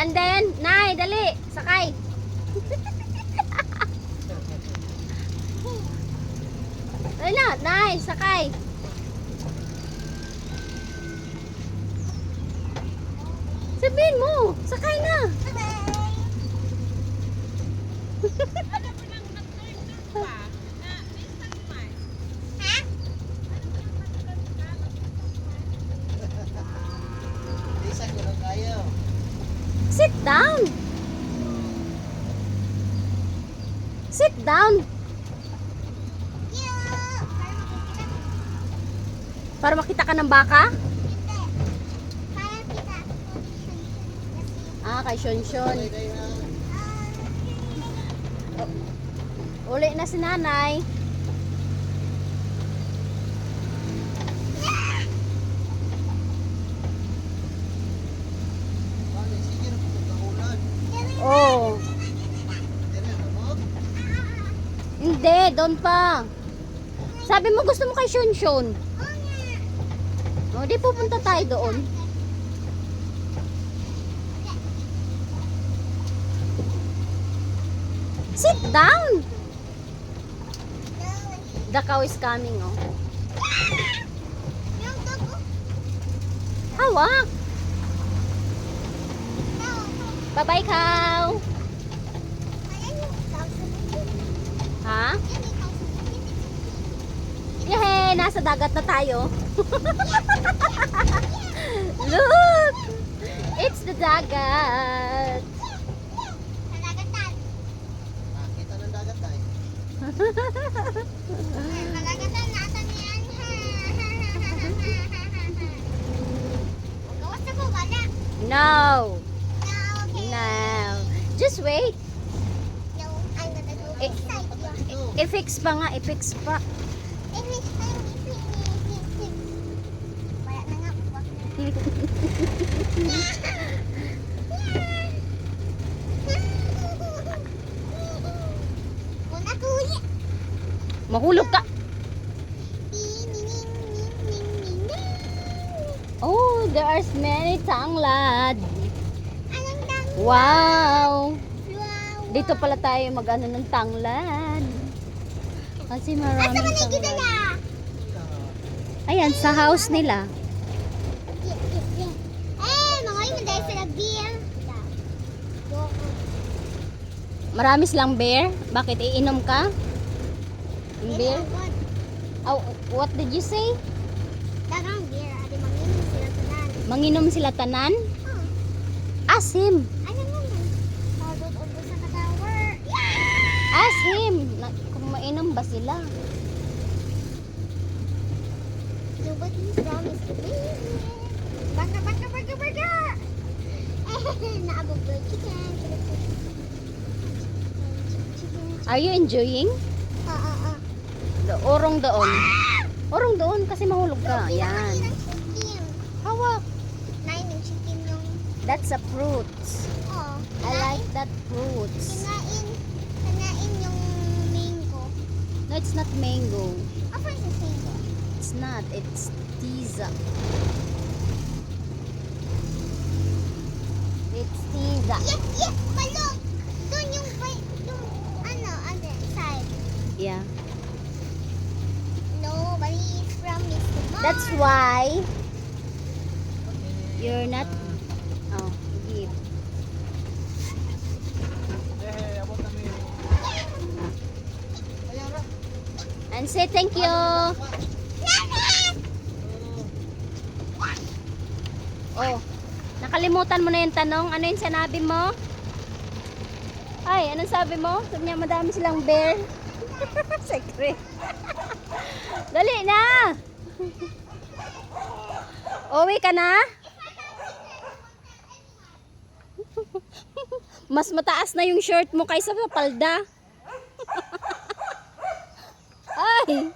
And then, Nay, dali, sakay. Dali na, Nay, sakay. Sabihin mo, sakay na. Sit down. Sit down. Para makita ka ng baka? Ah, kay Shonshon. Uli na si nanay. Oh. Hindi, doon pa. Sabi mo gusto mo kay Shonshon. Oh, di pupunta tayo doon. Sit down. The cow is coming, oh. Hawak. Bye-bye, cow. Ha? Yehey! Nasa dagat na tayo. Look! It's the dagat. Nakita ng dagat tayo. Malagatan natin yan. Gawas na po, wala. No. Okay. No. Just wait. No, I'm gonna go Eh, inside you. I-fix pa nga. I-fix pa. English time, wala na nga, wag na. Una kuya. Mahulog ka. Oh, there are many tanglad. Anong dang? Wow. Wow. Dito pala tayo mag-ano ng tanglad. Kasi Asa maraming man kita tanglad. na? Ayan, sa house nila. Mga yun, dahil sila beer. Marami silang bear. Bakit iinom ka? Yung beer? Oh, what did you say? Dagang beer. Ate, manginom sila tanan. Manginom sila tanan? Oh, Ask him. ano naman? Pagod-ubos sa tower. Ask him. Kung mainom ba sila? Nobody's promised to be here. Baka. Naabog ko yung chicken. Are you enjoying? The orong doon. Orong doon kasi mahulog ka. Yan. Hawak. Nain yung chicken yung... That's a fruit. Oh, I like that fruits. kinain yung mango. No, it's not mango. Apa yung mango? It's not. It's tiza. It's tiza. Yes, balok! Doon yung side. Yeah. Nobody's promised to Mars. That's why you're not. Oh, give. Abot namin. Ayan ra. And say thank you. Oh, nakalimutan mo na yung tanong. Ano yung sinabi mo? Ay, anong sabi mo? Sabi niya madami silang bear. Secret. Dali na. Uwi ka na? Mas mataas na yung shirt mo kaysa sa palda. Ay.